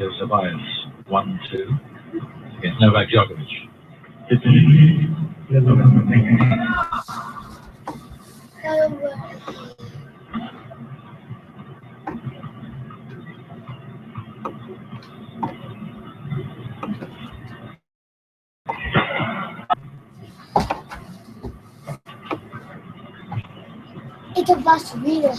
to Zeballos. 1-2 against Novak Djokovic. Это ваш видео.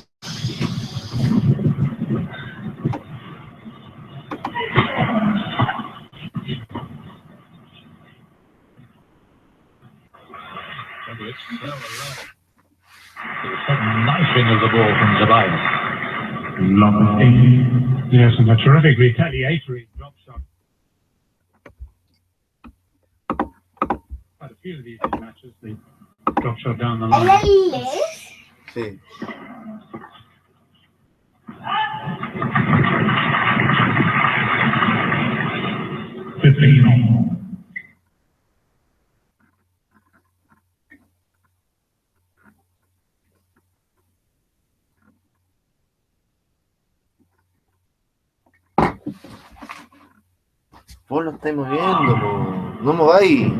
Knifing of the ball from Zeballos. Yes, and a terrific retaliatory drop shot. Quite a few of these matches, the drop shot down the line. Sí. Vos lo estáis moviendo, no mováis.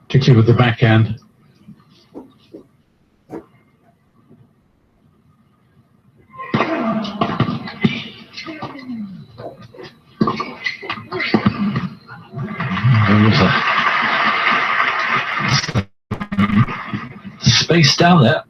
Particularly with the backhand. Space down there.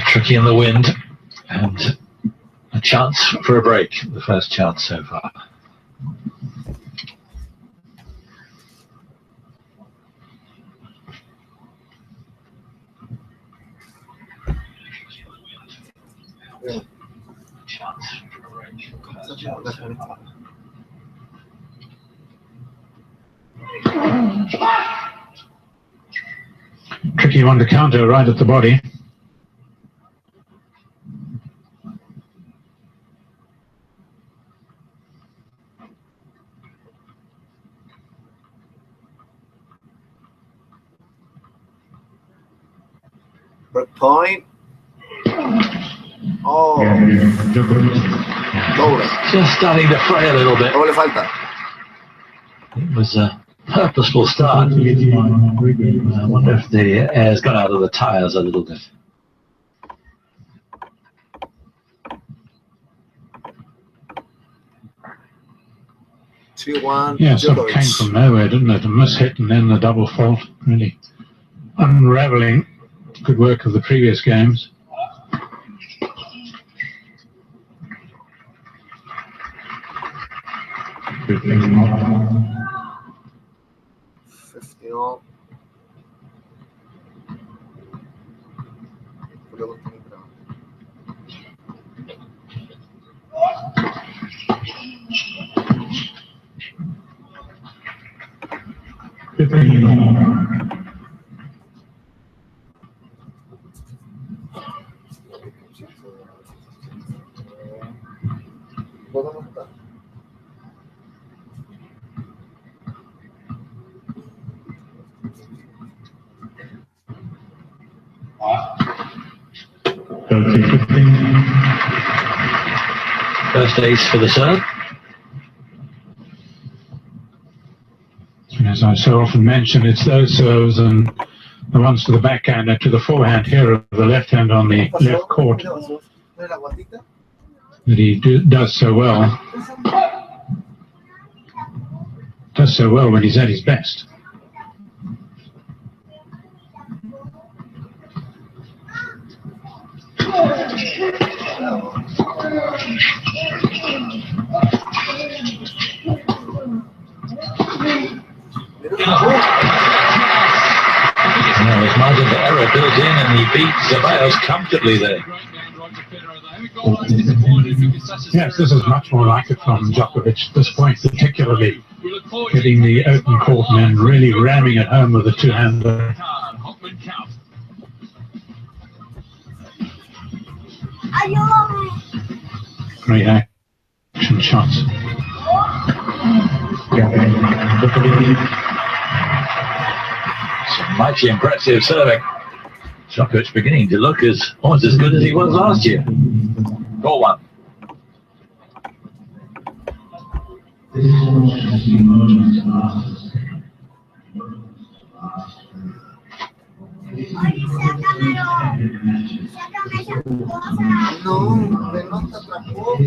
Tricky in the wind, and a chance for a break, the first chance so far. Tricky one to counter right at the body. Break point. Oh. Doble. Just starting to fray a little bit. Doble falta. It was a purposeful start. I wonder if the air's got out of the tyres a little bit. Yeah, sort of came from nowhere, didn't it? A miss hit and then the double fault. Really unravelling good work of the previous games. Good thing. 50 all. First ace for the serve. As I so often mention, it's those serves and the ones to the backhand and to the forehand here of the left hand on the left court that he does so well. Does so well when he's at his best. Now there's margin for error built in, and he beats Zeballos comfortably there. Yes, this is much more like it from Djokovic at this point, particularly hitting the open court and then really ramming it home with a two-hander. Great action shots. Some mighty impressive serving. Djokovic beginning to look almost as good as he was last year. 4-1. No, pelota atrapó.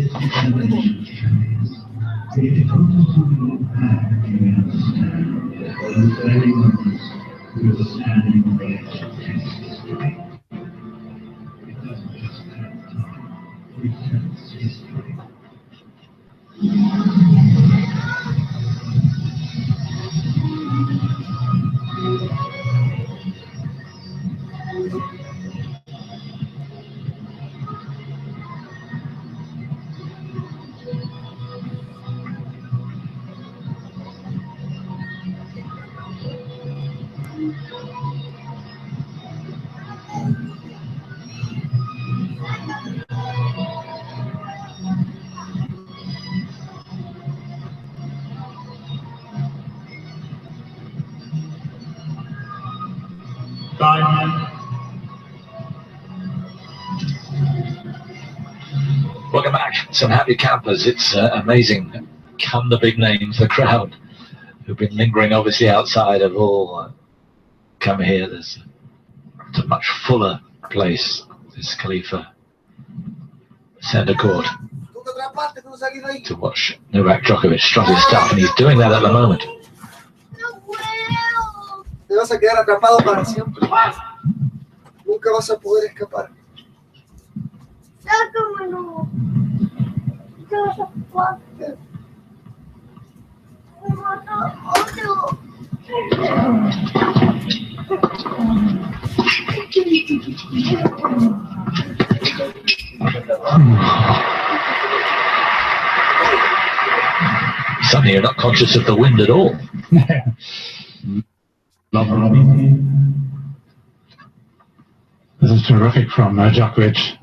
Welcome back. Some happy campers. It's amazing. Come the big names, the crowd, who've been lingering obviously outside, have all come here. It's a much fuller place, this Khalifa centre court, to watch Novak Djokovic strut his stuff, and he's doing that at the moment. Te vas a quedar atrapado para siempre. Nunca vas a poder escapar. Sácamelo. ¿Qué vas a hacer? Me mata otro. Suddenly you're not conscious of the wind at all. This is terrific from Djokovic.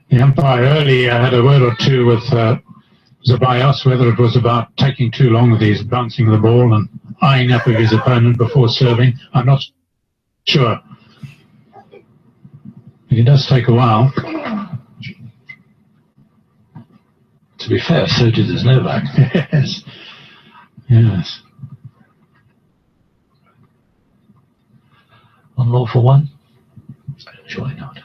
The umpire earlier had a word or two with Zeballos, whether it was about taking too long with his bouncing the ball and eyeing up of his opponent before serving. I'm not sure. It does take a while. To be fair, so did Novak. Yes. Yes. One more for one? Surely not.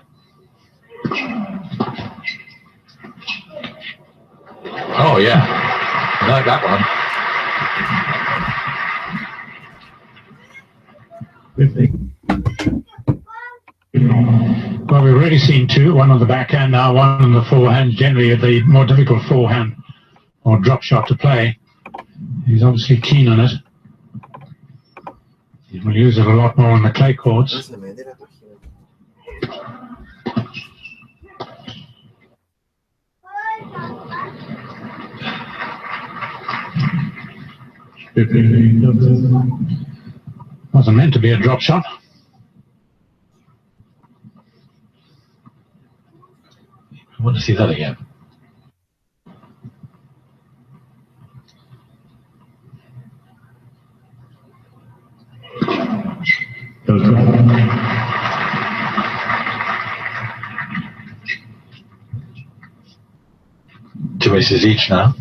Oh yeah, I like that one. Well, we've already seen two, one on the backhand, now one on the forehand. Generally the more difficult forehand or drop shot to play. He's obviously keen on it. He will use it a lot more on the clay courts. Wasn't meant to be a drop shot. I want to see that again. Two aces each now.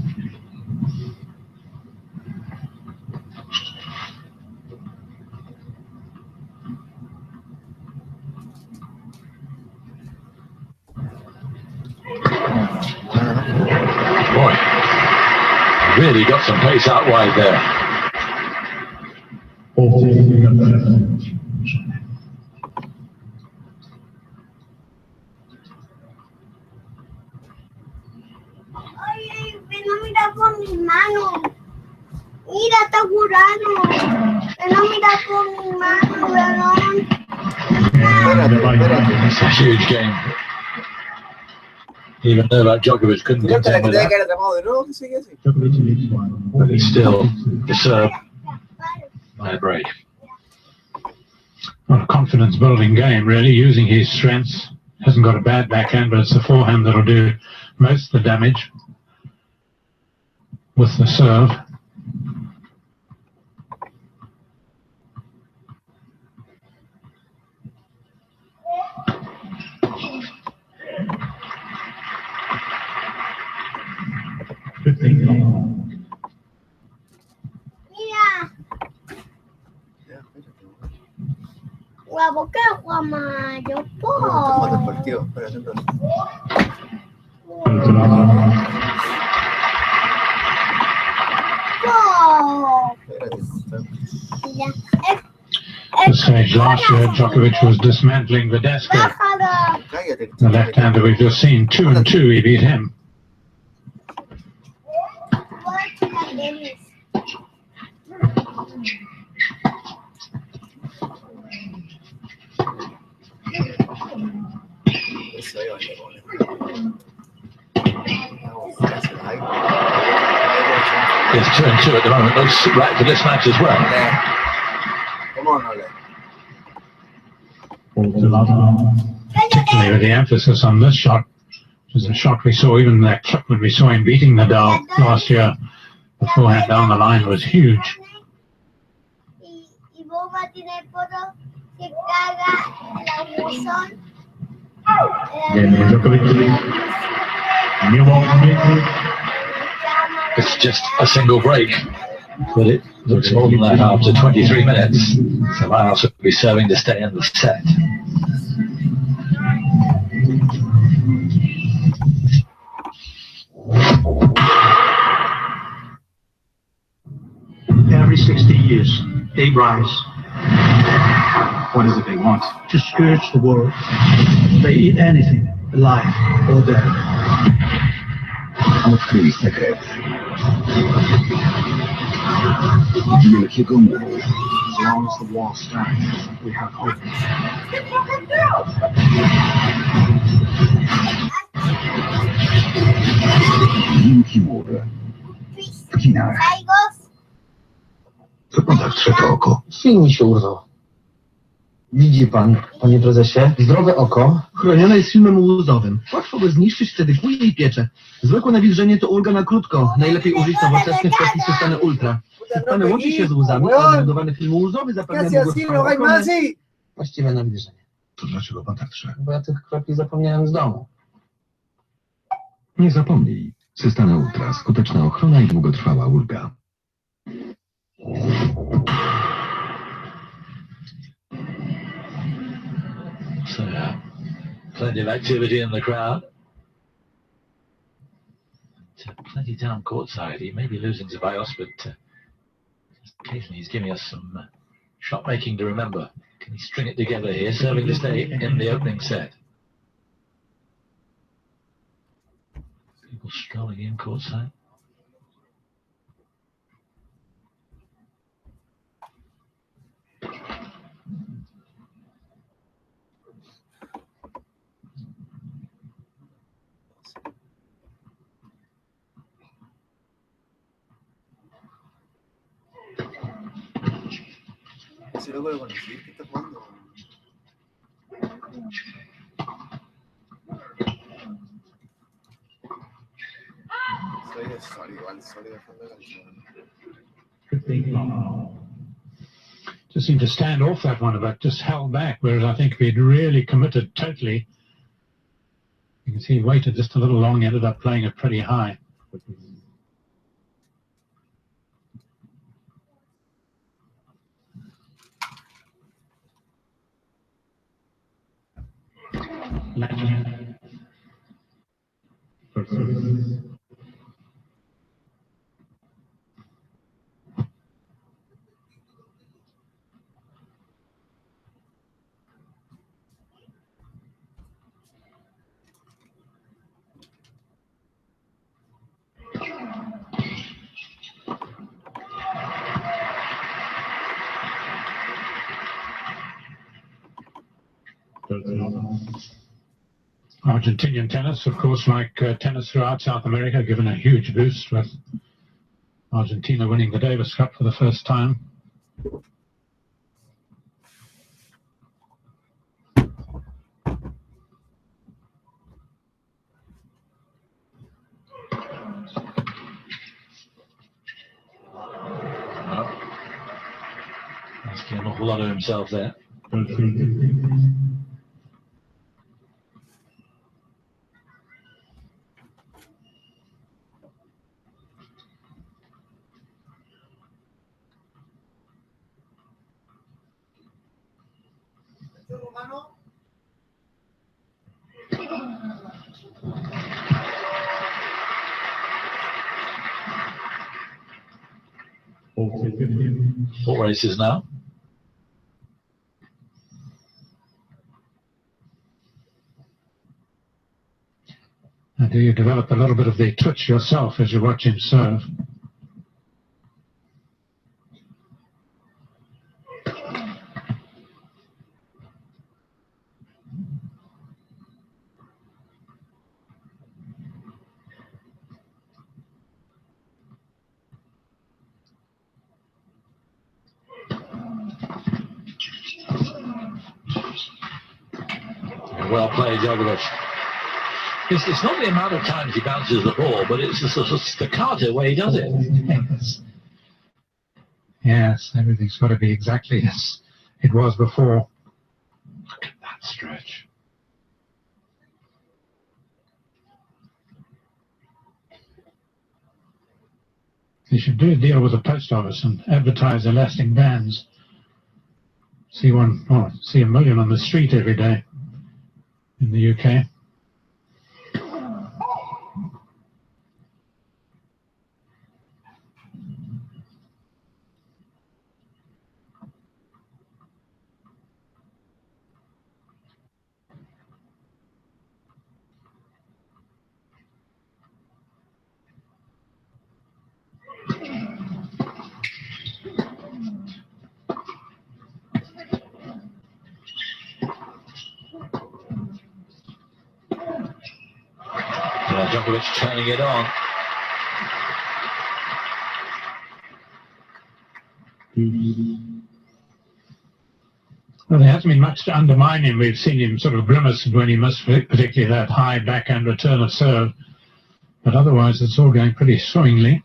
really got some pace out wide there. Oye, no mira con mis manos. Mira, está curado. No mira con mis manos, perdón. It's a huge game. Even Novak Djokovic couldn't Fíjate la contend que with te va a that. quedar atrapado de nuevo, que sigue así. But it's still the serve by a break. Not a confidence building game, really, using his strengths. Hasn't got a bad backhand, but it's the forehand that'll do most of the damage with the serve. Mira. Guapo, ¿qué Juanma? Yo Jugando el puedo. partido, espérate entonces. At the stage last year, Djokovic was dismantling Videsco, Bájalo. Cállate. the left-hander we've just seen. 2-2, he beat him. Voy a checar tenis. Eso ahí vale, vale. It's 2-2 at the moment. Looks right for this match as well. Come on, Ole. Particularly with the emphasis on this shot, which is a shot we saw even in that clip when we saw him beating Nadal last year. The forehand down the line was huge. Y vos vas a tener foto que caga la buzón. It's just a single break, but it looks more than that after 23 minutes. Zeballos will be serving to stay in the set. Every 60 years, they rise. What is it they want? To scourge the world. They eat anything, alive or dead. Odkryj sekret. Wielkiego muru. As long as the wall stands, we have hope. Wielki mur. W kinach. Zaigos. Co pan tak trze oko? Film mi się urwał. Widzi pan, panie prezesie, zdrowe oko chronione jest filmem łuzowym. Łatwo go zniszczyć, wtedy kłuje i piecze. Zwykłe nawilżenie to ulga na krótko. Najlepiej użyć nowoczesnych przepisów stany ultra. Stany łączy się z łzami, a zbudowany film łuzowy zapewnia Casi así, no hay długotrwałe más así. właściwe nawilżenie. To dlaczego pan tak trze? Bo ja tych kropli zapomniałem z domu. Nie zapomnij. Cystana Ultra. Skuteczna ochrona i długotrwała ulga. So, plenty of activity in the crowd. Plenty down courtside. He may be losing Zeballos, but occasionally he's giving us some shot making to remember. Can he string it together here, serving to stay in the opening set? People strolling in courtside. Ese loco lo conocí, ¿qué está jugando? Sólido fondo de canción. Just seemed to stand off that one a bit, just held back, whereas I think if he'd really committed totally, you can see he waited just a little long, ended up playing it pretty high. Argentinian tennis, of course, like tennis throughout South America, given a huge boost with Argentina winning the Davis Cup for the first time. Asking an awful lot of himself there. Four races now. And do you develop a little bit of the twitch yourself as you watch him serve? Well played, Djokovic. It's not the amount of times he bounces the ball, but it's the sort of staccato way he does it. Yes, everything's got to be exactly as it was before. Look at that stretch. They should do a deal with the post office and advertise elastic bands. See a million on the street every day in the UK. Djokovic turning it on. Well, there hasn't been much to undermine him. We've seen him sort of grimace when he missed particularly that high backhand return of serve. But otherwise, it's all going pretty swimmingly.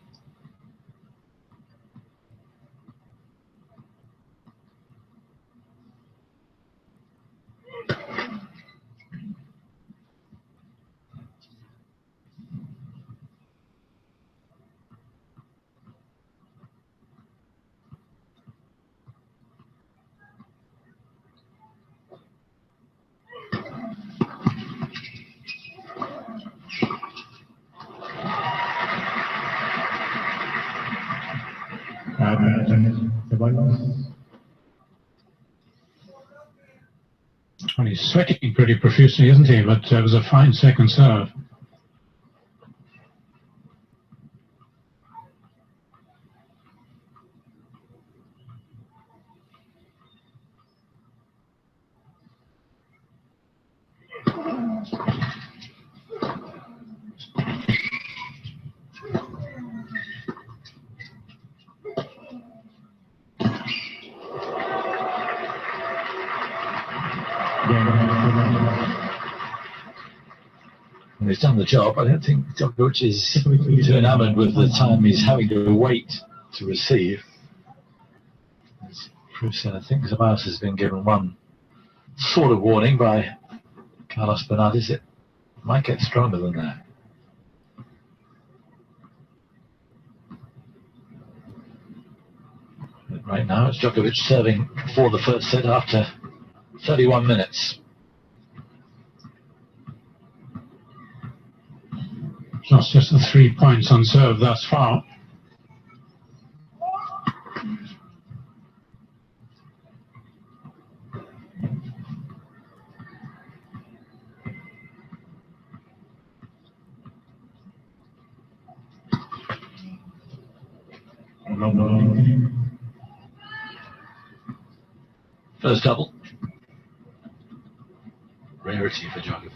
Well, he's sweating pretty profusely, isn't he? But it was a fine second serve. And he's done the job. I don't think Djokovic is too enamored with the time he's having to wait to receive. As Bruce said, I think Zeballos has been given one sort of warning by Carlos Bernardes. It might get stronger than that. But right now it's Djokovic serving for the first set after 31 minutes. Lost just the 3 points on serve thus far. First double. rarity for Djokovic.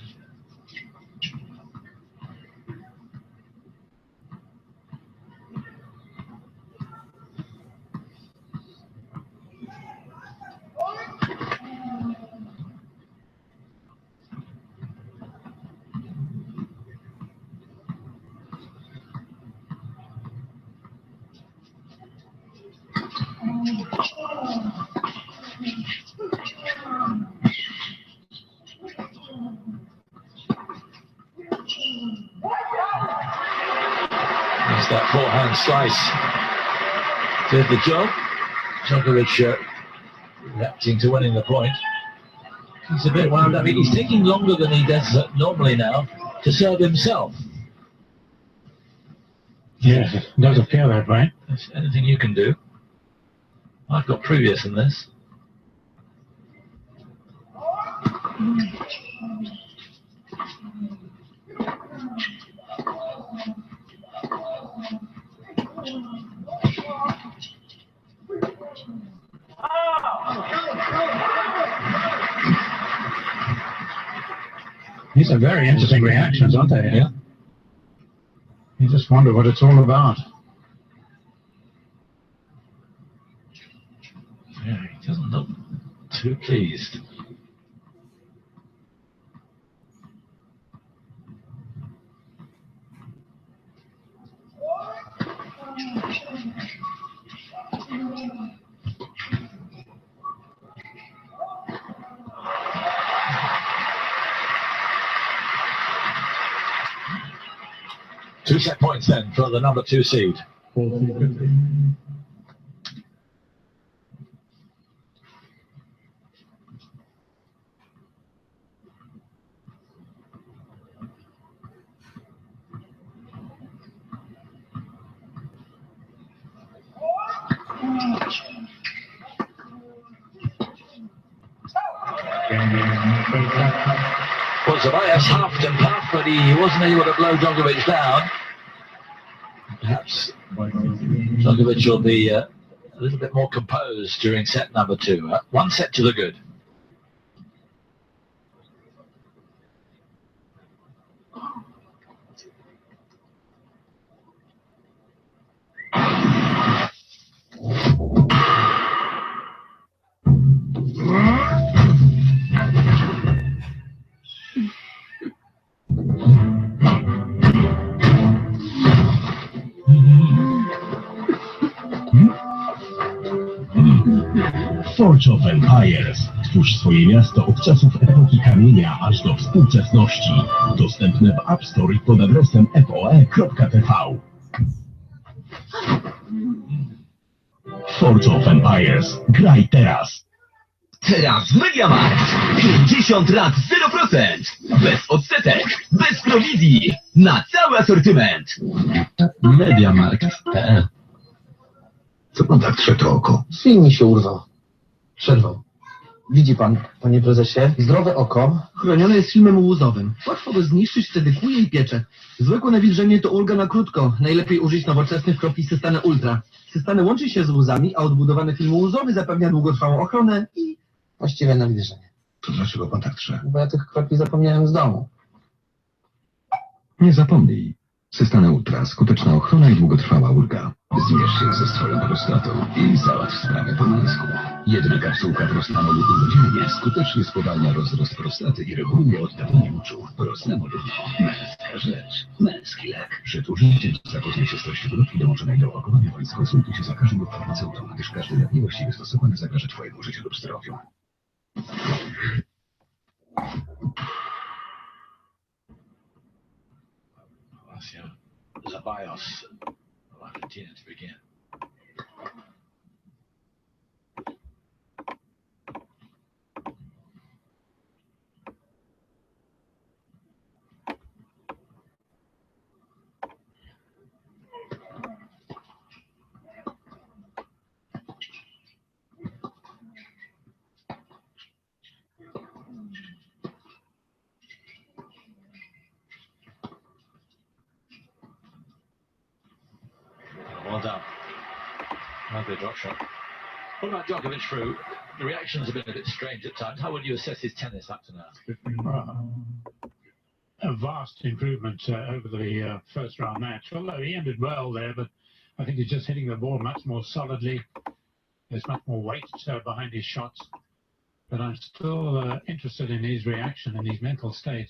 There's that forehand slice. Did the job. Djokovic reacting to winning the point. He's a bit wound up. He's taking longer than he does normally now to serve himself. Yes, it does appear that way. There's anything you can do. I've got previous in this. These are very interesting reactions, aren't they? Yeah. You just wonder what it's all about. Yeah, he doesn't look too pleased. Two set points then for the number 2 seed. Well, Zeballos huffed and puffed, but he wasn't able to blow Djokovic down. Perhaps Djokovic will be a little bit more composed during set number 2. 1 set to the good. Forge of Empires. Twórz swoje miasto od czasów epoki kamienia aż do współczesności. Dostępne w App Store i pod adresem foe.tv. Forge of Empires. Graj teraz. Teraz w MediaMarkt. 50 lat 0%. Bez odsetek. Bez prowizji. Na cały asortyment. MediaMarkt.pl. Co pan tak trze to oko? Film mi się urwał. Przerwał. Widzi pan, panie prezesie, zdrowe oko chronione jest filmem łuzowym. Łatwo go zniszczyć, wtedy kłuje i piecze. Zwykłe nawilżenie to ulga na krótko. Najlepiej użyć nowoczesnych kropli Systane Ultra. Systane łączy się z łuzami, a odbudowany film łuzowy zapewnia długotrwałą ochronę i właściwe nawilżenie. To dlaczego pan tak trze? Bo ja tych kropli zapomniałem z domu. Nie zapomnij. Systane Ultra. Skuteczna ochrona i długotrwała ulga. Zmierz się ze swoją prostatą i załatw sprawę po męsku. Jedna kapsułka prostamolu urodzinie skutecznie spowalnia rozrost prostaty i reguluje oddawanie moczu. Prostamol. Męska rzecz. Męski lek. Przed użyciem zapoznaj się z treścią lotki dołączonej do opakowania bądź skonsultuj się z lekarzem lub farmaceutą, gdyż każdy lek niewłaściwie stosowany zagraża twojemu życiu lub zdrowiu. Zeballos will continue to begin. Well done. Lovely drop shot. What about Djokovic through? The reactions have been a bit strange at times. How would you assess his tennis up to now? A vast improvement over the first round match, although he ended well there, but I think he's just hitting the ball much more solidly. There's much more weight behind his shots, but I'm still interested in his reaction and his mental state.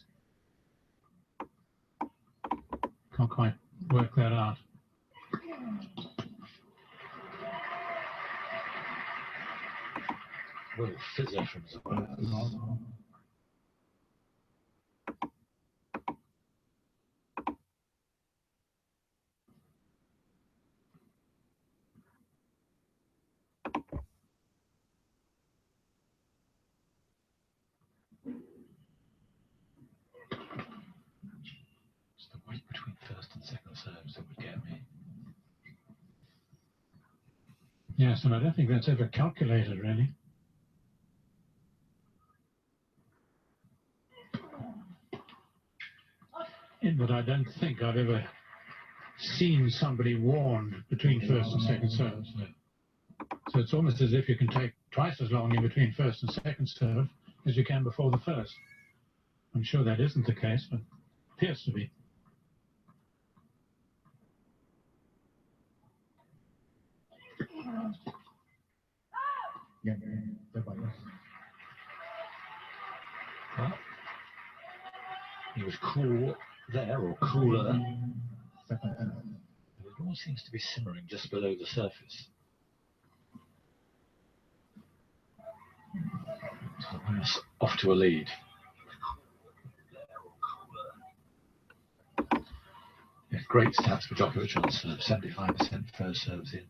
Can't quite work that out. Little fizzer from Zeballos. It's the weight between first and second serves that would get me. Yes, and I don't think that's ever calculated, really. But I don't think I've ever seen somebody warned between first and second serves. So it's almost as if you can take twice as long in between first and second serve as you can before the first. I'm sure that isn't the case, but appears to be. Well, he was cool there, or cooler. But it all seems to be simmering just below the surface. So Zeballos off to a lead. Yeah, great stats for Djokovic on serve. 75% first serves in,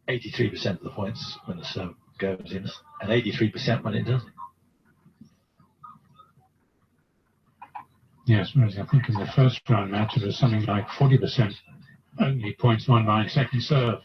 83% of the points when the serve goes in, and 83% when it doesn't. Yes, whereas I think in the first round match it was something like 40% only points won by second serve.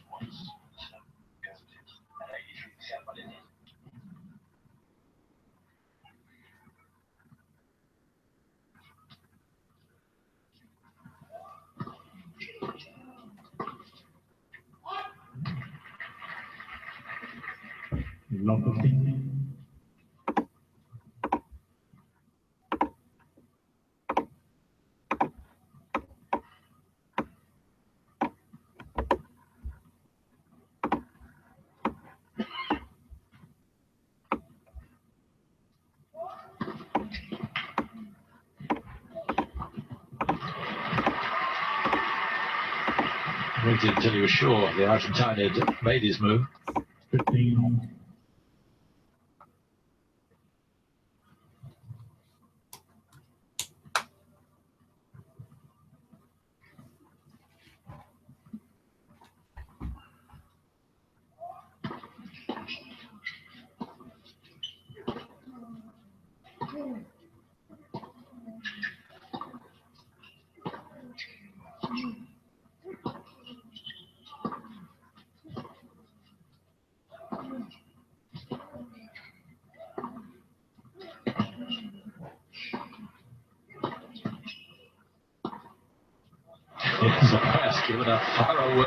Waited until he was sure the Argentine had made his move. 15. Zeballos given a thorough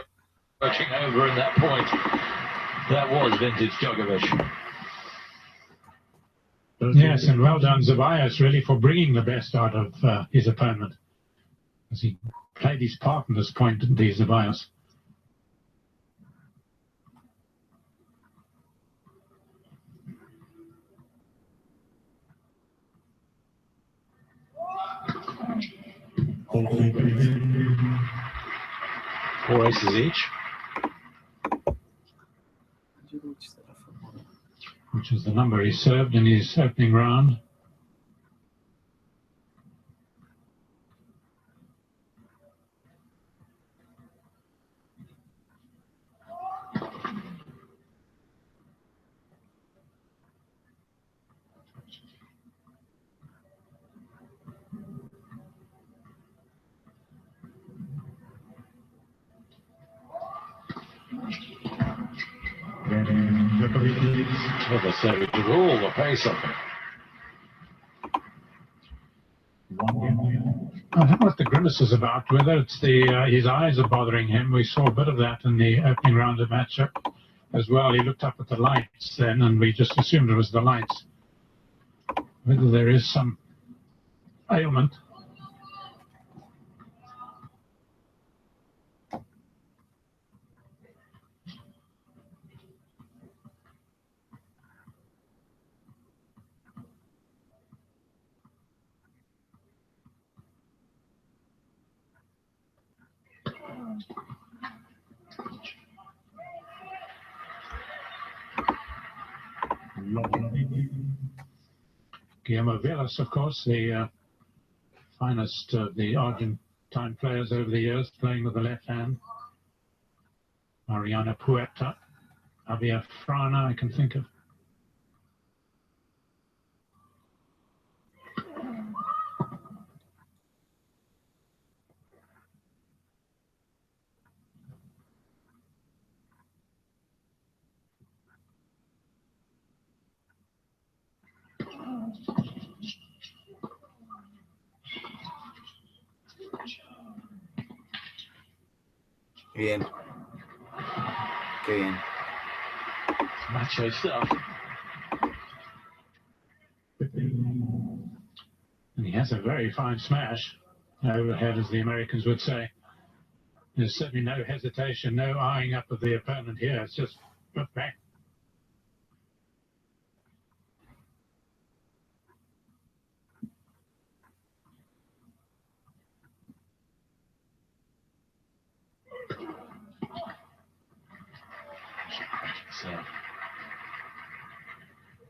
working over in that point. That was vintage Djokovic. Yes, and well done Zeballos really for bringing the best out of his opponent. As he played his part in this point, didn't he, Zeballos? Four aces each. Which is the number he served in his opening round. Well, the service with all the pace of him. I don't know what the grimace is about, whether it's the his eyes are bothering him. We saw a bit of that in the opening round of matchup, as well. He looked up at the lights then, and we just assumed it was the lights. Whether there is some ailment. Zeballos, of course, the finest of the Argentine players over the years, playing with the left hand. Mariana Puerta, Javier Frana, I can think of. Bien. Qué bien. Macho stuff. And he has a very fine smash, overhead, as the Americans would say. There's certainly no hesitation, no eyeing up of the opponent here. It's just put back.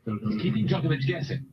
So, keeping Djokovic guessing.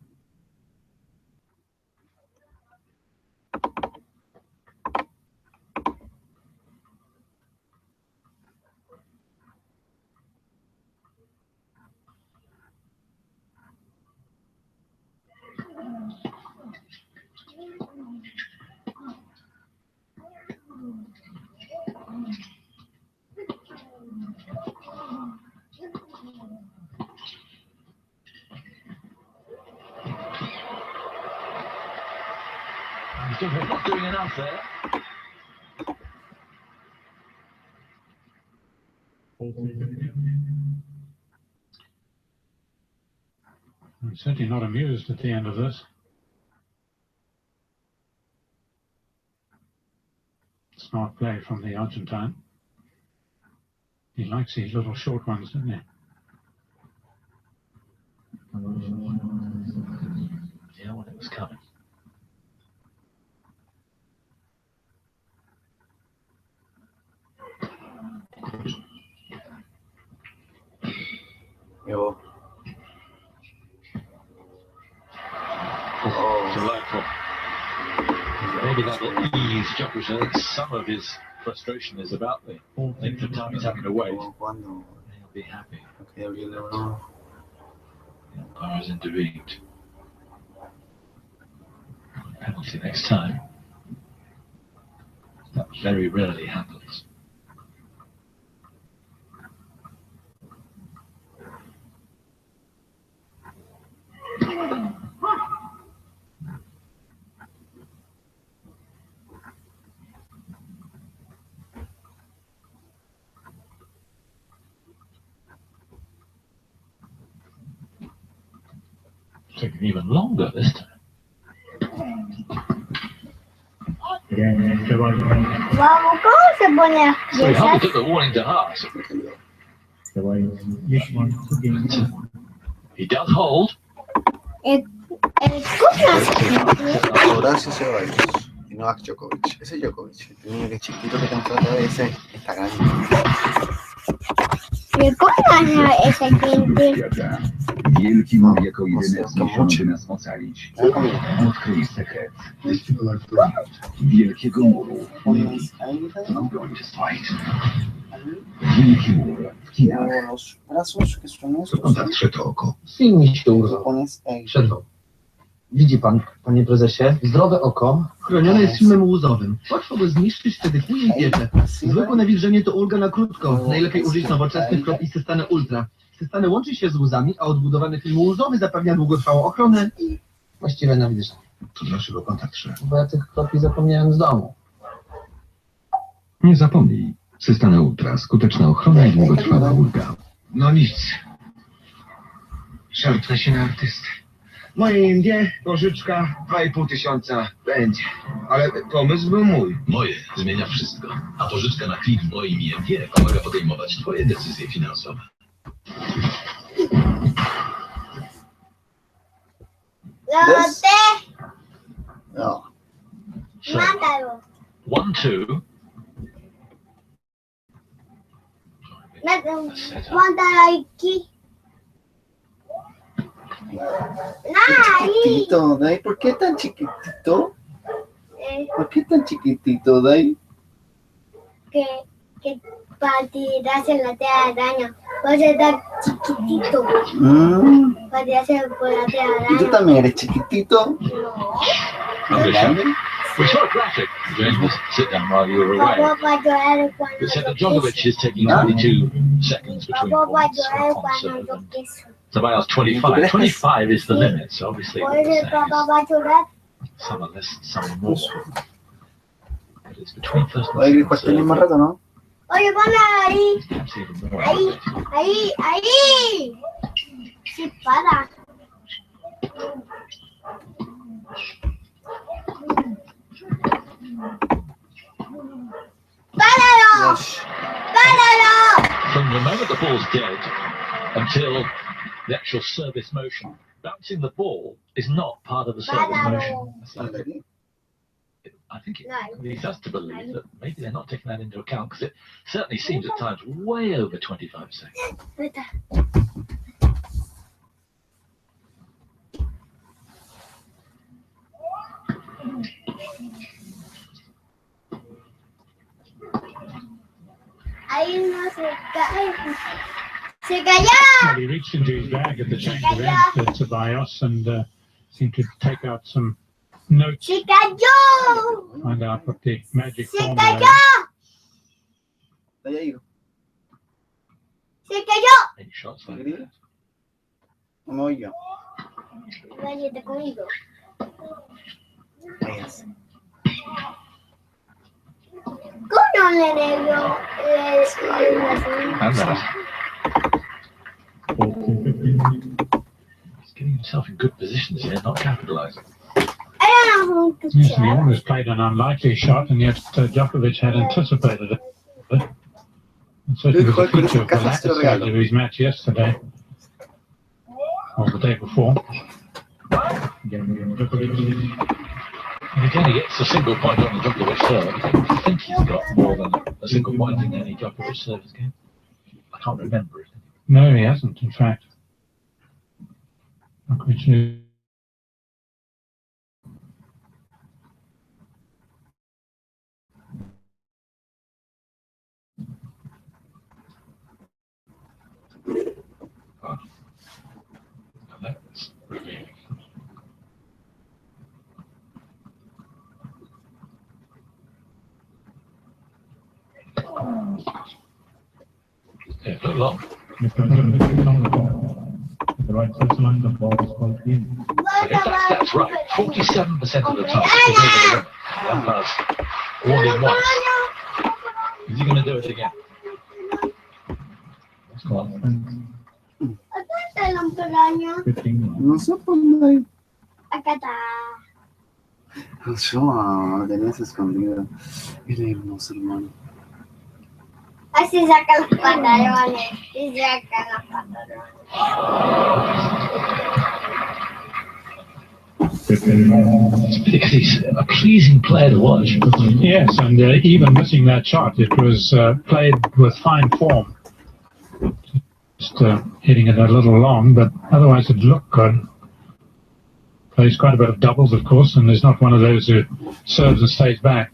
Djokovic not doing enough there. I'm certainly not amused at the end of this. Smart play from the Argentine. He likes these little short ones, doesn't he? Yeah, when it was coming. Yo. Oh, delightful. Maybe that will ease Djokovic. I think some of his frustration is about the length of time he's having to wait. Cuando He'll be happy. quería abrirle uno. The umpire has intervened. Penalty next time. That very rarely happens. Taking even longer this time. Vamos, ¿cómo se pone las So he hardly piezas? took the warning to heart. He does hold. Escucha. Horacio Zeballos y Novak Djokovic. Ese Djokovic, el niño que es chiquitito que te enfrenta a veces, está grande. Recuerda ese cliente. Wielki mógł jako jedyny zmuszony nas ocalić. Odkryj sekret wielkiego muru. I'm going to fight. Wielki mur w kinach. Los brazos que son estos. Skąd patrzę to oko? Film mi się urwał. Pones ahí. Przerwał. Widzi pan, panie prezesie, zdrowe oko chronione jest filmem łuzowym. Łatwo go zniszczyć, wtedy kłuje i piecze. Zwykłe nawilżenie to ulga na krótko. Najlepiej użyć nowoczesnych kropli Systane Ultra. Systane łączy się z łzami, a odbudowany film łuzowy zapewnia długotrwałą ochronę i właściwe nawilżenie. To dlaczego pan tak trze? Bo ja tych kropli zapomniałem z domu. Nie zapomnij. Systane Ultra. Skuteczna ochrona i długotrwała ulga. No nic. Szarpnę się na artystę. Moje Indie, pożyczka 2,5 tysiąca będzie. Ale pomysł był mój. Moje zmienia wszystko. A pożyczka na klip w moim IMG pomaga podejmować twoje decyzje finansowe. Lotte, No. So, mátalo. 1-2. Mátalo aquí. Chiquitito, Day. ¿Por qué tan chiquitito? Eh, ¿Por qué tan chiquitito, Day? que para tirarse la telaraña. Pues está chiquitito. Para tirarse por la ¿Y tú telaraña. también eres chiquitito? English. ¿Grande? We saw a graphic, James, just sit down while you were away. Papá va a llorar cuando It said that yo Djokovic is taking 22 seconds between Papá va a points llorar on cuando serve yo and quiso. Zeballos 25. 25 is the limit, so obviously Por what eso they're saying papá is va a llorar. some are less, some are more. But it's between first and Oye, second Crispa, el mismo serve. rato, ¿no? Oye, ponla ahí. Perhaps even more. Ahí, ahí, ahí. Sí, para. ¡Páralo! Yes. ¡Páralo! From the moment the ball's dead until the actual service motion, bouncing the ball is not part of the service motion. It's like- I think it leads us to believe that maybe they're not taking that into account because it certainly seems at times way over 25 seconds. Vete. Ahí no se cae. ¡Se cayó! Well, he reached into his bag at the change of ends at Zeballos and seemed to take out some notes, ¡Se cayó! find out what the magic ¡Se formula cayó! is. Está ahí. ¡Se cayó! 8 shots like that. No me voy yo. Váyate conmigo. Váyanse. ¿Cómo le dio And that. He's getting himself in good positions here, not capitalising. Era un Yes, and he cuchillo. almost played an unlikely shot, and yet Djokovic had anticipated it. It certainly was a feature of the latter stage of his match yesterday, or the day before. And again, he gets a single point on the Djokovic serve. I think he's got more than a single point in any Djokovic service game. I can't remember it. No, he hasn't, in fact. Djokovic knew. And that's revealing. Yeah, look long. The right first line, the ball is called in. That's right. 47% of the time. He's over the limit. The umpire's warned him once. Is he going to do it again? Acá está el hombraño. No sé por dónde. Acá está. Yo lo tenías escondido. Era hermoso, hermano. Así saca los pantalones. Y saca los pantalones. Because he's a pleasing player to watch. Yes, and even missing that shot, it was played with fine form. Just hitting it a little long, but otherwise it looked good. Plays quite a bit of doubles, of course, and there's not one of those who serves and stays back.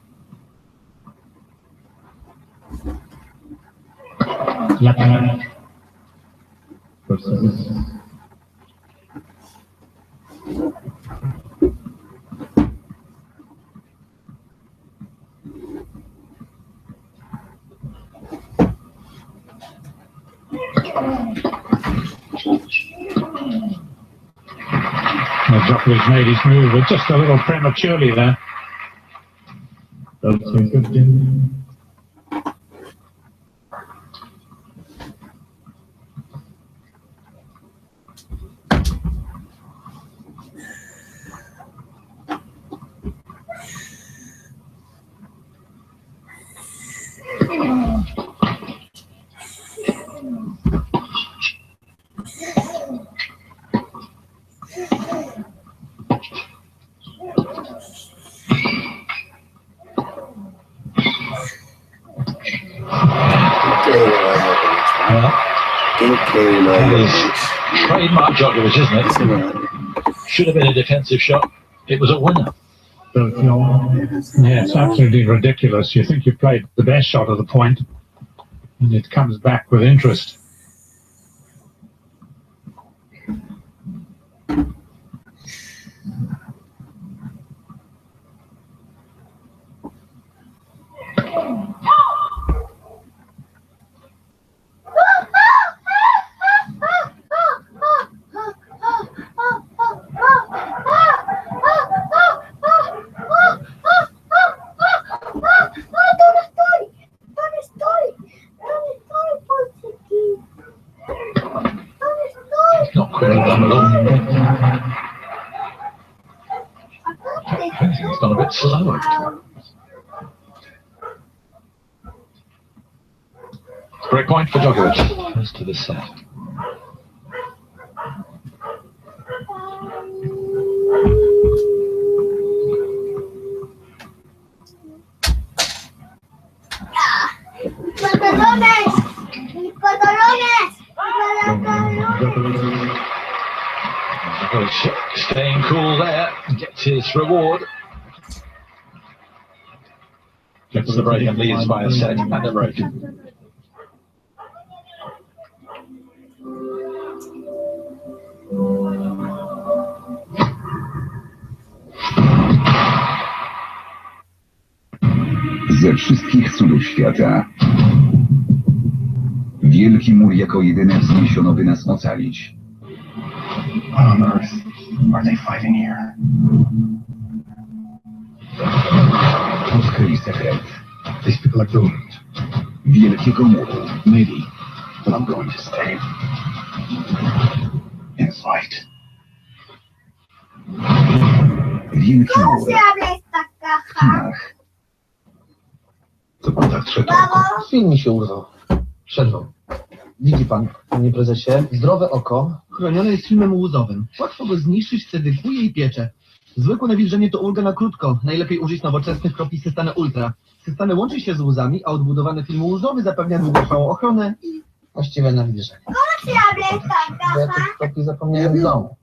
Djokovic made his move, but just a little prematurely there. his trademark Djokovic, isn't it? Should have been a defensive shot. It was a winner. Yeah, it's absolutely ridiculous. You think you played the best shot of the point, and it comes back with interest. Not quickly done at all. It's gone a bit slower. Great point for Djokovic. Close to the set. Staying cool there, gets his reward. Gets the break and leads by a set and a break. Ze wszystkich cudów świata wielki mur jako jedyne wzniesiono, by nas ocalić. What on earth are they fighting here? Odkryli sekret These people are doomed. wielkiego muru. Maybe, but I'm going to stay and fight. Wielki ¿Cómo mur se abre esta w caja? Chinach. To pan tak szedł. Babo, Film mi się urwał. Przerwał. Widzi pan, panie prezesie, zdrowe oko chronione jest filmem łuzowym. Łatwo go zniszczyć, wtedy kłuje i piecze. Zwykłe nawilżenie to ulga na krótko. Najlepiej użyć nowoczesnych kropli Systane Ultra. Systane łączy się z łzami, a odbudowany film łuzowy zapewnia długotrwałą ochronę i właściwe nawilżenie. ¿cómo se abre esta Bo ja caja? tych kropli zapomniałem w domu.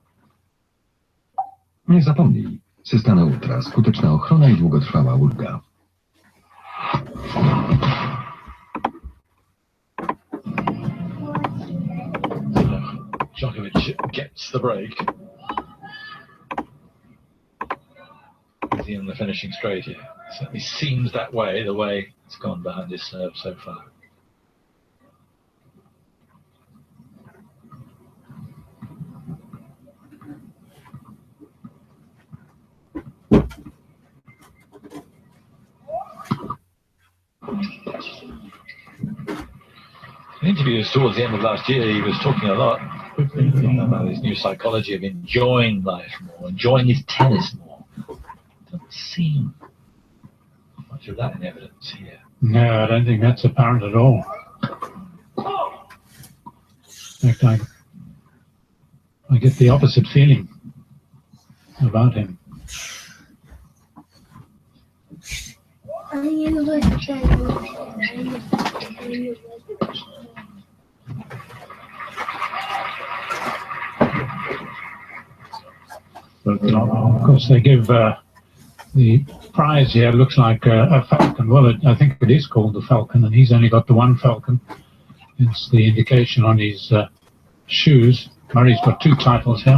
Nie zapomnij. Systane Ultra. Skuteczna ochrona i długotrwała ulga. Djokovic gets the break. Is he in the finishing straight here? Certainly seems that way, the way it's gone behind his serve so far. In interviews towards the end of last year, he was talking a lot about his new psychology of enjoying life more, enjoying his tennis more. Doesn't seem much of that in evidence here. No, I don't think that's apparent at all. In fact, I get the opposite feeling about him. Of course, they give the prize here looks like a falcon. Well, I think it is called the falcon, and he's only got the one falcon. It's the indication on his shoes. Murray's got two titles here.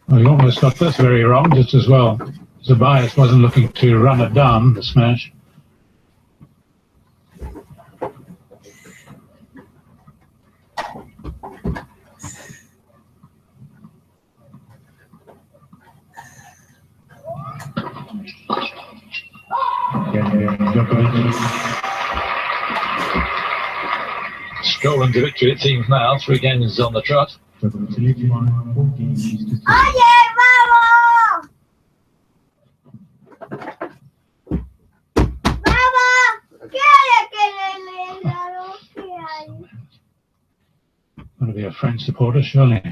Well, he almost got this very wrong just as well. Zeballos wasn't looking to run it down, the smash. Strolling to victory, it seems now. 3 games on the trot. Oye, vamos. Vamos. ¿Qué hay que le ¿Qué hay? Want to be a French supporter, surely.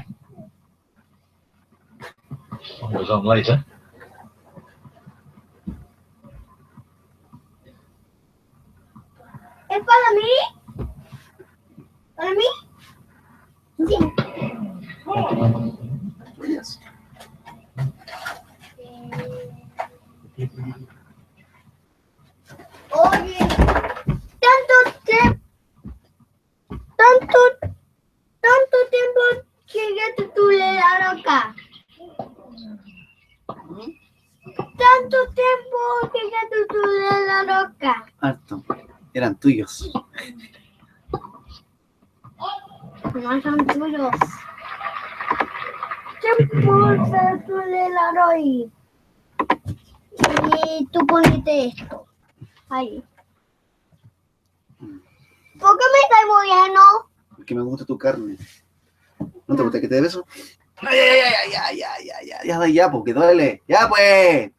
Was on later. ¿Es para mí? ¿Para mí? Sí. Tuyas. Oye, tanto tiempo que ya te tuve la roca. Tanto tiempo que ya te tuve la roca. Harto. Eran tuyos. No son tuyos. Tiempo que tuve la roca. Y tú ponete esto. Ahí. ¿Por qué me estás moviendo? Porque me gusta tu carne. ¿No te gusta que te dé beso? Ya, porque duele. Ya, pues.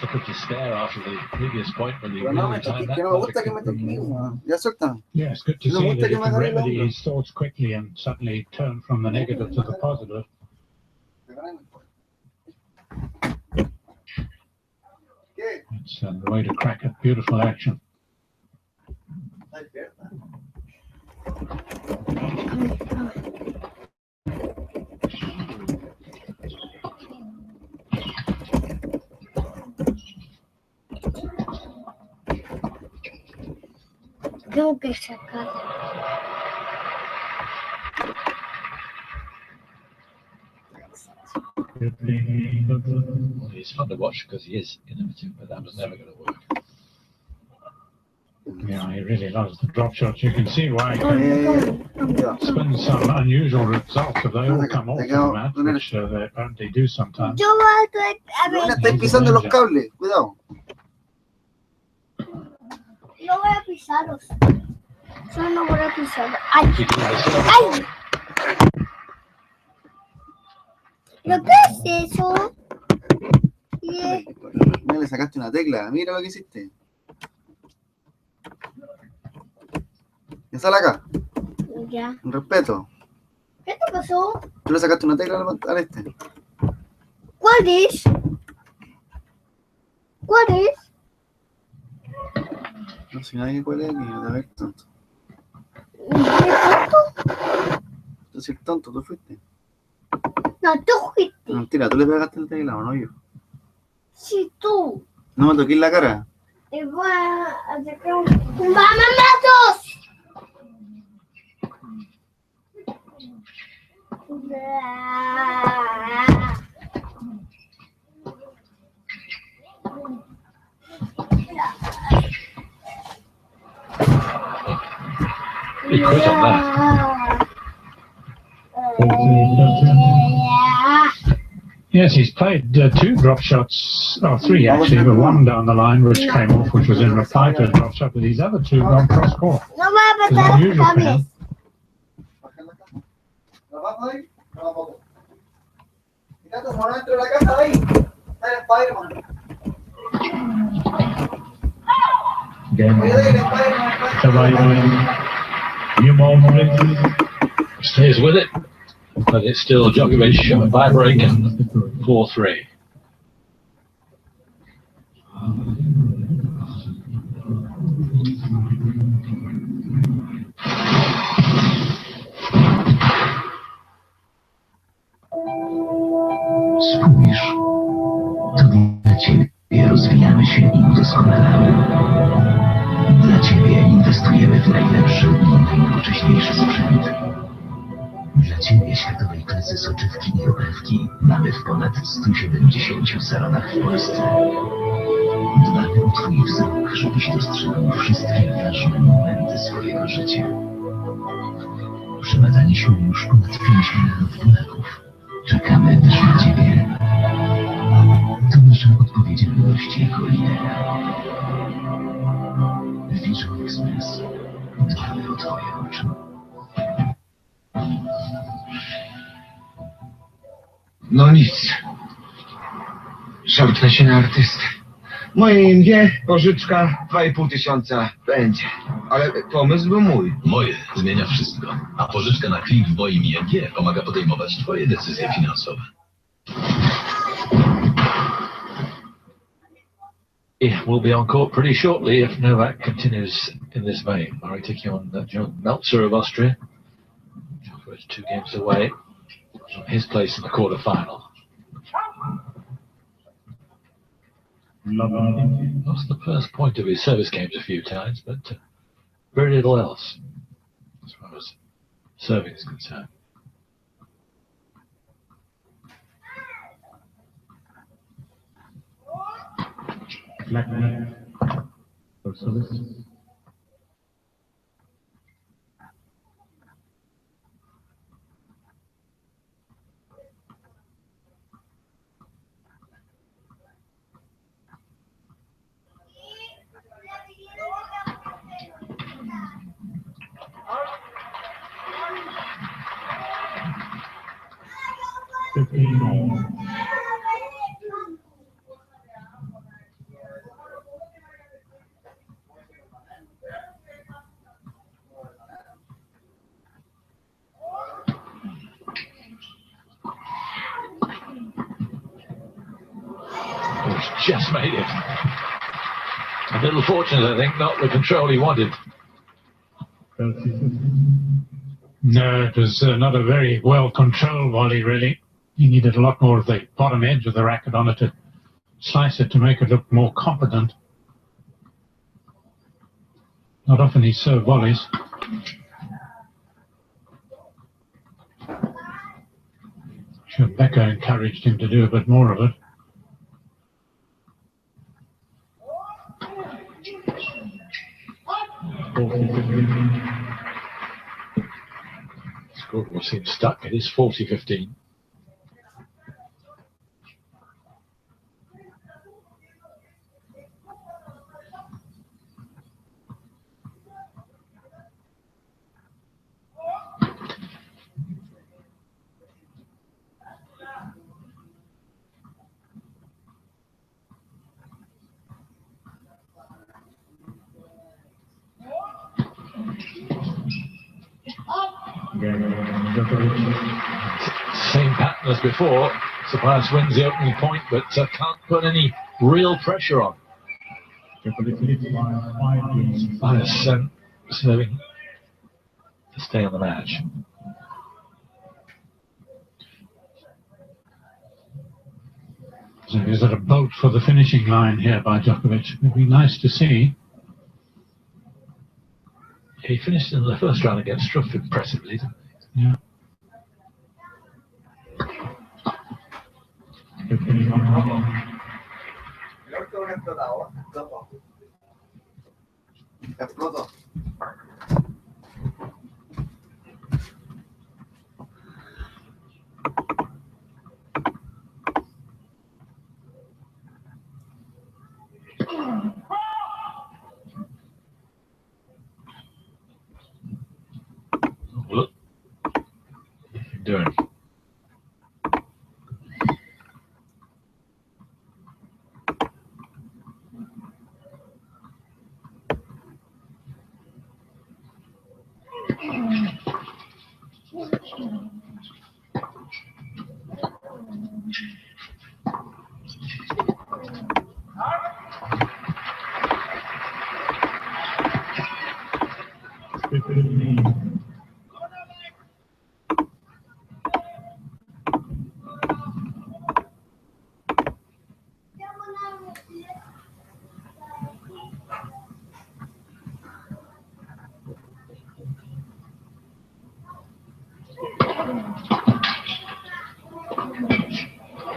Look at despair after the previous point when he Pero no me really toques, timed que that no me gusta que me perfectly. toques, weón. Ya suelta. Yeah, it's good to No see me gusta that he que me can agarre el remedy hombro. his thoughts quickly and suddenly turn from the negative to the positive. ¿Qué? It's the way to crack it. Beautiful action. Está despierta. Tengo que sacar. Well, he's fun to watch because he is innovative, but that was never going to work. Yeah, he really loves the drop shots. You can see why he Ya. spins some unusual results if they all come off in the match, which they apparently do sometimes. Yo voy a No ver. le estáis pisando los cables. Cuidado. No voy a pisarlos. Yo no voy a pisarlos. ¡Ay! He did this. ¡Ay! ¿Lo que es eso? Yeah. Mira, le sacaste una tecla. Mira lo que hiciste. Ya sale acá. Ya. Un respeto. ¿Qué te pasó? Tú le sacaste una tecla al este. ¿Cuál es? ¿Cuál es? No sé nadie cuál es aquí. A ver, tonto. ¿Qué tonto? Tú sí eres tonto, tú fuiste. No, tú fuiste. Mentira, tú le pegaste el teclado, no yo. Sí, tú. No me toqué la cara. Y voy a sacar un mamamazos. He quit on that. Yes, he's played two drop shots, or three actually, but one down the line which came off, which was in reply to a drop shot, but these other two gone cross court. No voy a It's pasar los unusual for cables. him. ¿La vas ahí? No la foto. Mira tu mano dentro de la casa ahí. Está el Spider-Man. Oye, el Spider-Man. Stays with it, but it's still Djokovic by break and 4-3. Spójrz, to dla Ciebie rozwijamy się i udoskonalamy. Dla Ciebie inwestujemy w najlepszy i najnowocześniejszy sprzęt. Dla Ciebie światowej klasy soczewki i obrewki mamy w ponad 170 salonach w Polsce. Dbamy o Twój wzrok, żebyś dostrzegł wszystkie ważne momenty swojego życia. Przebadaliśmy już ponad 5 milionów Polaków. Czekamy też na Ciebie. To naszą odpowiedzialność jako lidera. Visual Express. Dbamy o Twoje oczy. No nic. Szarpnę się na artystę. Moje imię, pożyczka, 2,5 tysiąca będzie. Ale pomysł był mój. Moje zmienia wszystko, a pożyczka na klik w moim ING pomaga podejmować Twoje decyzje finansowe. Yeah, we'll be on court pretty shortly if Novak continues in this vein. Murray taking on John Meltzer of Austria. Djokovic 2 games away from his place in the quarter-final. Lost the first point of his service games a few times, but very little else as far as serving is concerned. For service. Just made it. A little fortunate, I think, not the control he wanted. No, it was not a very well-controlled volley, really. He needed a lot more of the bottom edge of the racket on it to slice it to make it look more confident. Not often he served volleys. Sure, Becker encouraged him to do a bit more of it. Scoreboard seems stuck. It is 40-15. Same pattern as before. Zeballos wins the opening point, but can't put any real pressure on. Zeballos serving to stay on the match. So is it a bolt for the finishing line here by Djokovic? It would be nice to see. He finished in the first round against Struff impressively, didn't he? Yeah. Look. What are you doing?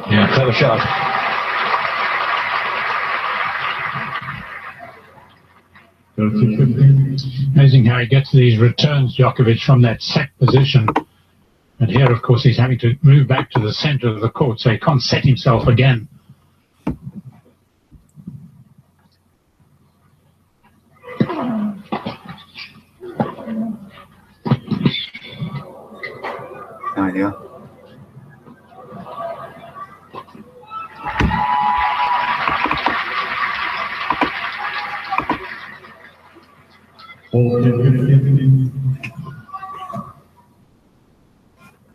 Yeah, clever shot. Amazing how he gets these returns, Djokovic, from that set position. And here, of course, he's having to move back to the center of the court, so he can't set himself again. metió.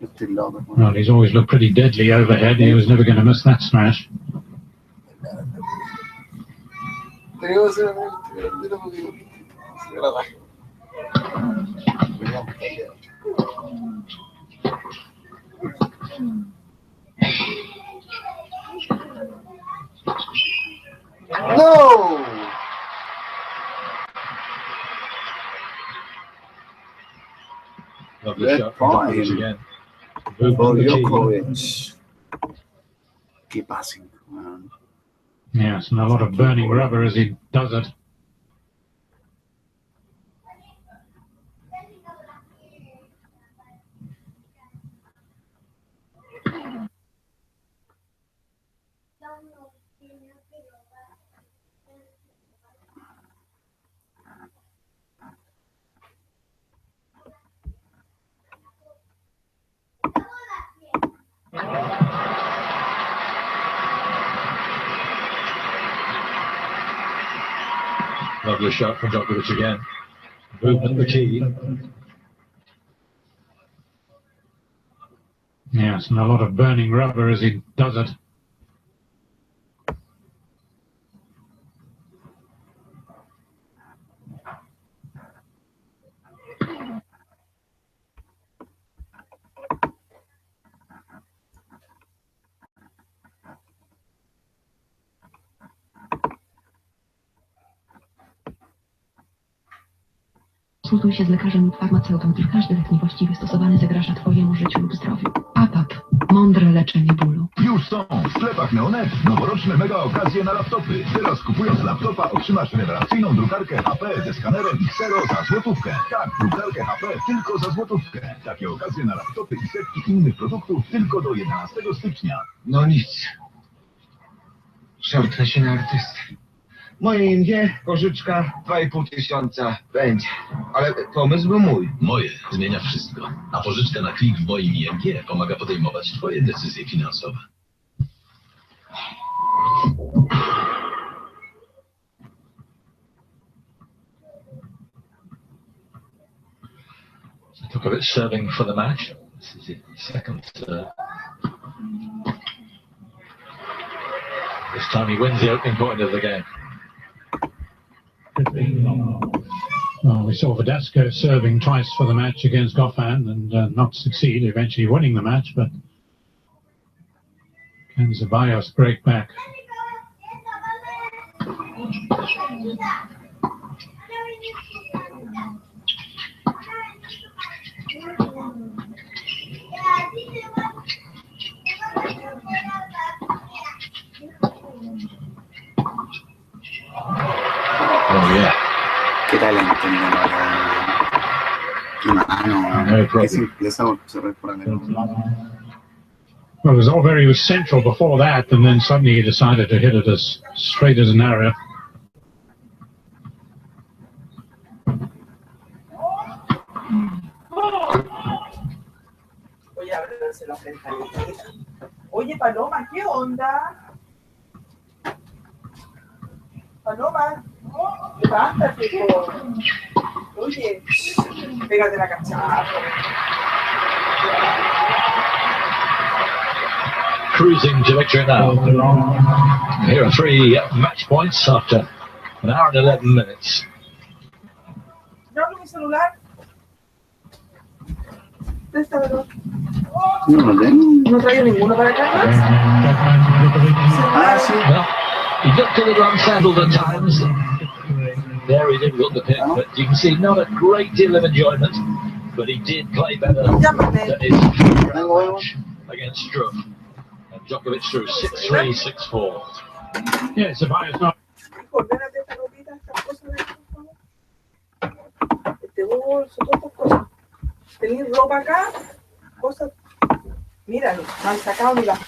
Estoy loco. Well, he's always looked pretty deadly overhead. He was never going to miss that smash. No! Lovely Red shot from Djokovic point. again. For Movement the key. Djokovic. Qué passing, man. Yes, and a lot of burning rubber as he does it. Lovely shot from Djokovic again. Movement the key. Yes, and a lot of burning rubber as he does it. Konsultuj się z lekarzem lub farmaceutą, gdyż każdy lek niewłaściwie stosowany zagraża Twojemu życiu lub zdrowiu. APAP. Mądre leczenie bólu. Już są w sklepach Neonet noworoczne mega okazje na laptopy. Teraz kupując laptopa otrzymasz rewelacyjną drukarkę HP ze skanerem Xero za złotówkę. Tak, drukarkę HP tylko za złotówkę. Takie okazje na laptopy i setki innych produktów tylko do 11 stycznia. No nic. Szarpnę się na artystę. Moje imię, pożyczka, 2500 będzie. Ale pomysł był mój. Moje zmienia wszystko. A pożyczka na klik w moim IMG pomaga podejmować Twoje decyzje finansowe. Djokovic serving for the match. This is his second serve. This time he wins the opening point of the game. Well, we saw Verdasco serving twice for the match against Goffin and not succeed, eventually winning the match, but can Zeballos break back? Oh yeah. Qué talento, qué mano, qué simpleza por por acá. Well, it was all very central before that, and then suddenly he decided to hit it as straight as an arrow. Oye, ábrese la ventanita. Oye, Paloma, ¿qué onda? Paloma, levántate, po. Oye, pégate la cachada. Cruising to victory now. Here are 3 match points after an hour and 11 minutes. ¿No hablo mi celular? Préstamelo. No lo tengo. ¿No traigo ninguno para acá? Ah, sí. Well, he looked a little unsettled at times. Very difficult to pick, but you can see not a great deal of enjoyment. But he did play better than his match against Struff. And Djokovic through 6-3, 6-4. Yeah, Zeballos not. Ordénate esta ropita, estas cosas de aquí, por favor. Este bolso, todas estas cosas. Tenéis ropa acá, cosas. Míralo, no han sacado ni las